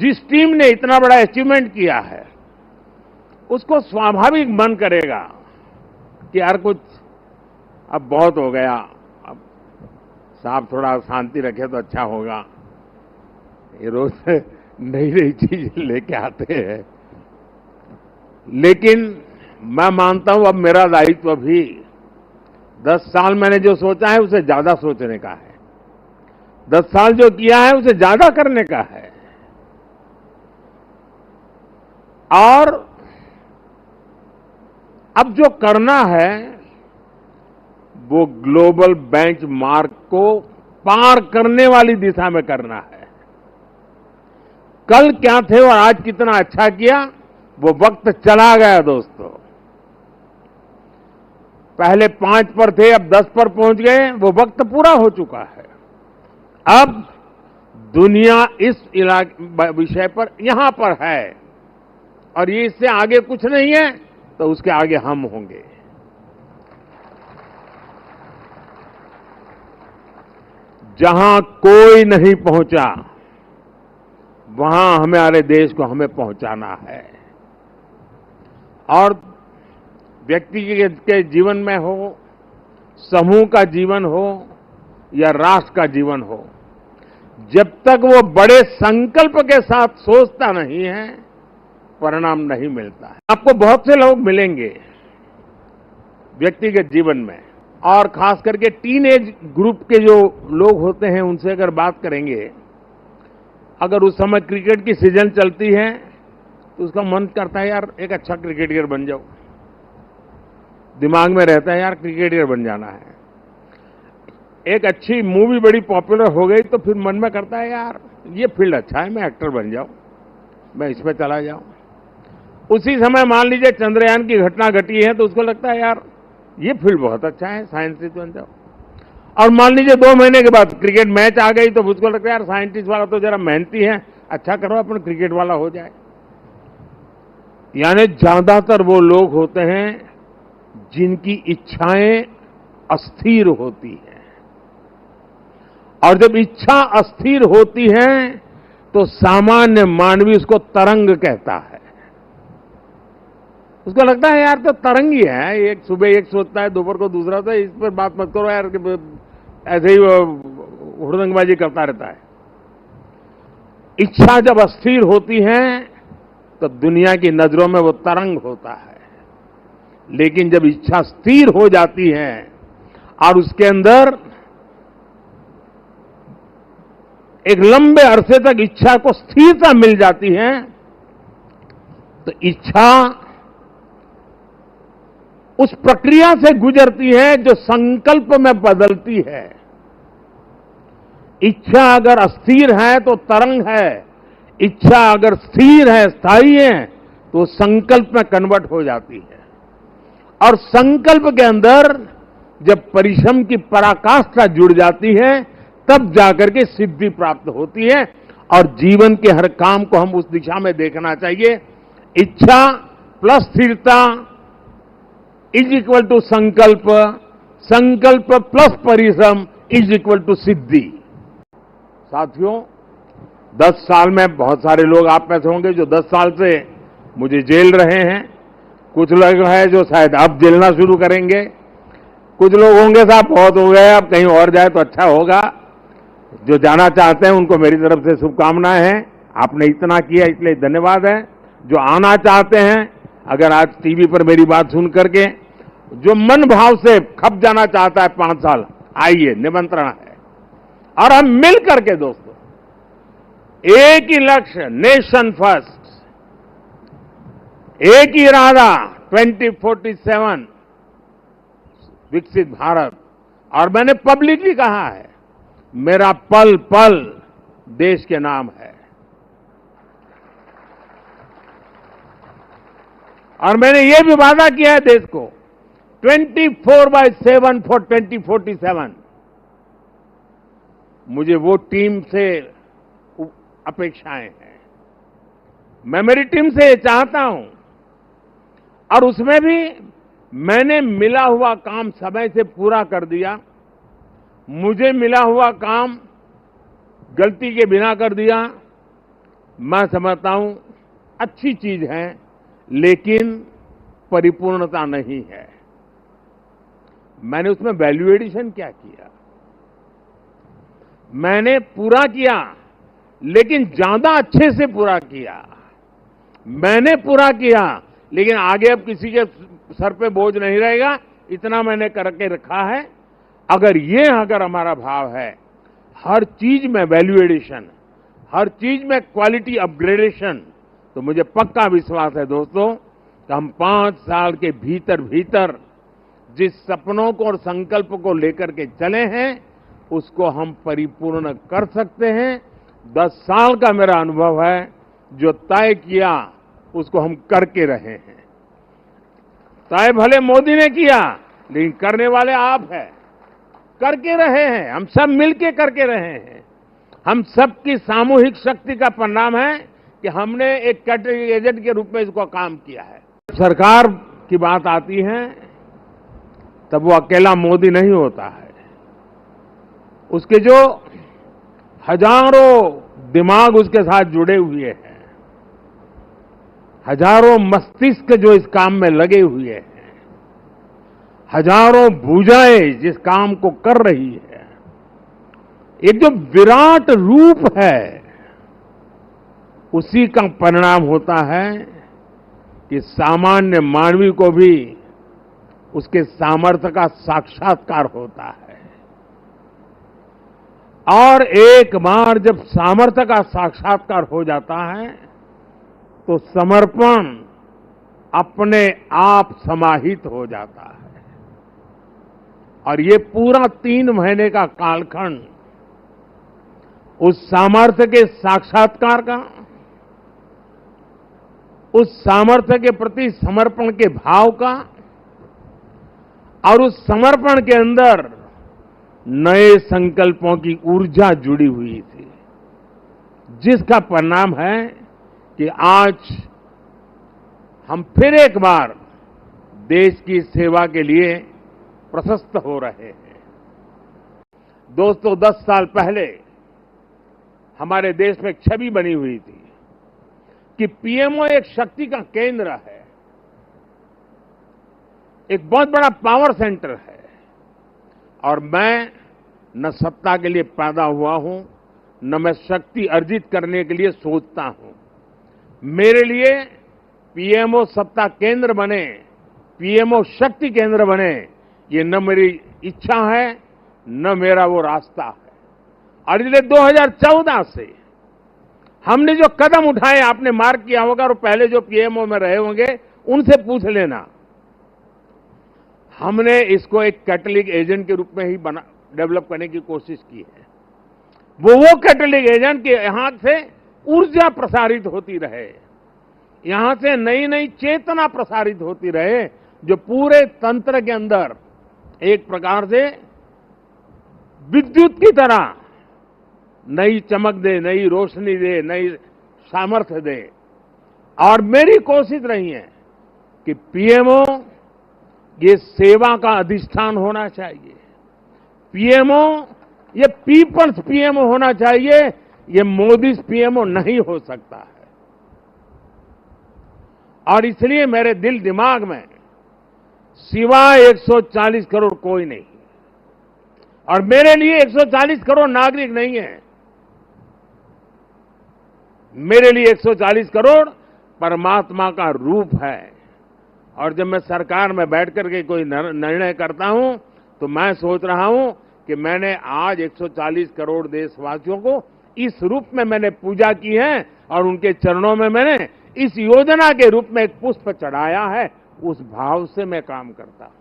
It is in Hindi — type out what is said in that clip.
जिस टीम ने इतना बड़ा अचीवमेंट किया है, उसको स्वाभाविक मन करेगा कि यार कुछ अब बहुत हो गया, अब साहब थोड़ा शांति रखे तो अच्छा होगा। ये रोज नई नई चीज लेके आते हैं, लेकिन मैं मानता हूं अब मेरा दायित्व भी 10 साल मैंने जो सोचा है उसे ज्यादा सोचने का है, 10 साल जो किया है उसे ज्यादा करने का है। और अब जो करना है वो ग्लोबल बेंचमार्क को पार करने वाली दिशा में करना है। कल क्या थे और आज कितना अच्छा किया वो वक्त चला गया दोस्तों। पहले 5 पर थे, अब 10 पर पहुंच गए, वो वक्त पूरा हो चुका है। अब दुनिया इस विषय पर यहां पर है और ये इससे आगे कुछ नहीं है, तो उसके आगे हम होंगे। जहां कोई नहीं पहुंचा वहां हमारे देश को हमें पहुंचाना है। और व्यक्ति के जीवन में हो, समूह का जीवन हो या राष्ट्र का जीवन हो, जब तक वो बड़े संकल्प के साथ सोचता नहीं है, परिणाम नहीं मिलता है। आपको बहुत से लोग मिलेंगे व्यक्तिगत जीवन में, और खास करके टीनेज ग्रुप के जो लोग होते हैं उनसे अगर बात करेंगे, अगर उस समय क्रिकेट की सीजन चलती है तो उसका मन करता है यार एक अच्छा क्रिकेटर बन जाओ, दिमाग में रहता है यार क्रिकेटर बन जाना है। एक अच्छी मूवी बड़ी पॉपुलर हो गई तो फिर मन में करता है यार ये फील्ड अच्छा है, मैं एक्टर बन जाऊं, मैं इसमें चला जाऊं। उसी समय मान लीजिए चंद्रयान की घटना घटी है तो उसको लगता है यार ये फील्ड बहुत अच्छा है, साइंटिस्ट बन जाओ। और मान लीजिए 2 महीने के बाद क्रिकेट मैच आ गई तो उसको लगता है यार साइंटिस्ट वाला तो जरा मेहनती है, अच्छा करो अपन क्रिकेट वाला हो जाए। यानी ज्यादातर वो लोग होते हैं जिनकी इच्छाएं अस्थिर होती हैं, और जब इच्छा अस्थिर होती है तो सामान्य मानवी उसको तरंग कहता है। उसको लगता है यार तो तरंग ही है, एक सुबह एक सोचता है, दोपहर को दूसरा होता है, इस पर बात मत करो यार, ऐसे ही हुड़दंगबाजी करता रहता है। इच्छा जब अस्थिर होती है तो दुनिया की नजरों में वो तरंग होता है, लेकिन जब इच्छा स्थिर हो जाती है और उसके अंदर एक लंबे अरसे तक इच्छा को स्थिरता मिल जाती है, तो इच्छा उस प्रक्रिया से गुजरती है जो संकल्प में बदलती है। इच्छा अगर अस्थिर है तो तरंग है, इच्छा अगर स्थिर है, स्थायी है, तो संकल्प में कन्वर्ट हो जाती है। और संकल्प के अंदर जब परिश्रम की पराकाष्ठा जुड़ जाती है तब जाकर के सिद्धि प्राप्त होती है। और जीवन के हर काम को हम उस दिशा में देखना चाहिए। इच्छा प्लस स्थिरता इज इक्वल टू संकल्प, संकल्प प्लस परिश्रम इज इक्वल टू सिद्धि। साथियों, 10 साल में बहुत सारे लोग आप में से होंगे जो 10 साल से मुझे जेल रहे हैं, कुछ लोग हैं जो शायद अब जेलना शुरू करेंगे, कुछ लोग होंगे साहब बहुत हो गए अब कहीं और जाए तो अच्छा होगा। जो जाना चाहते हैं उनको मेरी तरफ से शुभकामनाएं हैं। आपने इतना किया इसलिए धन्यवाद है। जो आना चाहते हैं, अगर आज टीवी पर मेरी बात सुन करके जो मन भाव से खप जाना चाहता है 5 साल, आइए, निमंत्रण है। और हम मिल करके दोस्तों एक ही लक्ष्य, नेशन फर्स्ट, एक ही इरादा 2047 विकसित भारत। और मैंने पब्लिकली कहा है मेरा पल पल देश के नाम है। और मैंने ये भी वादा किया है देश को 24/7 फॉर 2047। मुझे वो टीम से अपेक्षाएं हैं, मैं मेरी टीम से ये चाहता हूं। और उसमें भी मैंने मिला हुआ काम समय से पूरा कर दिया, मुझे मिला हुआ काम गलती के बिना कर दिया, मैं समझता हूं अच्छी चीज है, लेकिन परिपूर्णता नहीं है। मैंने उसमें वैल्यू एडिशन क्या किया? मैंने पूरा किया, लेकिन ज्यादा अच्छे से पूरा किया। मैंने पूरा किया, लेकिन आगे अब किसी के सर पे बोझ नहीं रहेगा, इतना मैंने करके रखा है। अगर हमारा भाव है, हर चीज में वैल्यू एडिशन, हर चीज में क्वालिटी अपग्रेडेशन, तो मुझे पक्का विश्वास है दोस्तों कि हम 5 साल के भीतर भीतर जिस सपनों को और संकल्प को लेकर के चले हैं, उसको हम परिपूर्ण कर सकते हैं। 10 साल का मेरा अनुभव है, जो तय किया उसको हम करके रहे हैं। तय भले मोदी ने किया, लेकिन करने वाले आप हैं, करके रहे हैं, हम सब मिलके करके रहे हैं। हम सबकी सामूहिक शक्ति का परिणाम है कि हमने एक कैटेगरी एजेंट के रूप में इसको काम किया है। सरकार की बात आती है तब वो अकेला मोदी नहीं होता है, उसके जो हजारों दिमाग उसके साथ जुड़े हुए हैं, हजारों मस्तिष्क जो इस काम में लगे हुए हैं, हजारों भुजाएं जिस काम को कर रही है, एक जो विराट रूप है, उसी का परिणाम होता है कि सामान्य मानवी को भी उसके सामर्थ्य का साक्षात्कार होता है। और एक बार जब सामर्थ्य का साक्षात्कार हो जाता है, तो समर्पण अपने आप समाहित हो जाता है। और ये पूरा 3 महीने का कालखंड उस सामर्थ्य के साक्षात्कार का, उस सामर्थ्य के प्रति समर्पण के भाव का, और उस समर्पण के अंदर नए संकल्पों की ऊर्जा जुड़ी हुई थी, जिसका परिणाम है कि आज हम फिर एक बार देश की सेवा के लिए प्रशस्त हो रहे हैं। दोस्तों, 10 साल पहले हमारे देश में एक छवि बनी हुई थी कि पीएमओ एक शक्ति का केंद्र है, एक बहुत बड़ा पावर सेंटर है। और मैं न सत्ता के लिए पैदा हुआ हूं, न मैं शक्ति अर्जित करने के लिए सोचता हूं। मेरे लिए पीएमओ सत्ता केंद्र बने, पीएमओ शक्ति केंद्र बने, ये न मेरी इच्छा है, न मेरा वो रास्ता है। और इसलिए 2014 से हमने जो कदम उठाए, आपने मार्क किया होगा, और पहले जो पीएमओ में रहे होंगे उनसे पूछ लेना, हमने इसको एक कैटलिक एजेंट के रूप में ही डेवलप करने की कोशिश की है। वो कैटलिक एजेंट के यहां से ऊर्जा प्रसारित होती रहे, यहां से नई नई चेतना प्रसारित होती रहे, जो पूरे तंत्र के अंदर एक प्रकार से विद्युत की तरह नई चमक दे, नई रोशनी दे, नई सामर्थ्य दे। और मेरी कोशिश रही है कि पीएमओ ये सेवा का अधिष्ठान होना चाहिए, पीएमओ ये पीपल्स पीएमओ होना चाहिए, ये मोदी पीएमओ नहीं हो सकता है। और इसलिए मेरे दिल दिमाग में सिवाय 140 करोड़ कोई नहीं, और मेरे लिए 140 करोड़ नागरिक नहीं है, मेरे लिए 140 करोड़ परमात्मा का रूप है। और जब मैं सरकार में बैठ करके कोई निर्णय करता हूं, तो मैं सोच रहा हूं कि मैंने आज 140 करोड़ देशवासियों को इस रूप में मैंने पूजा की है, और उनके चरणों में मैंने इस योजना के रूप में एक पुष्प चढ़ाया है। उस भाव से मैं काम करता हूं।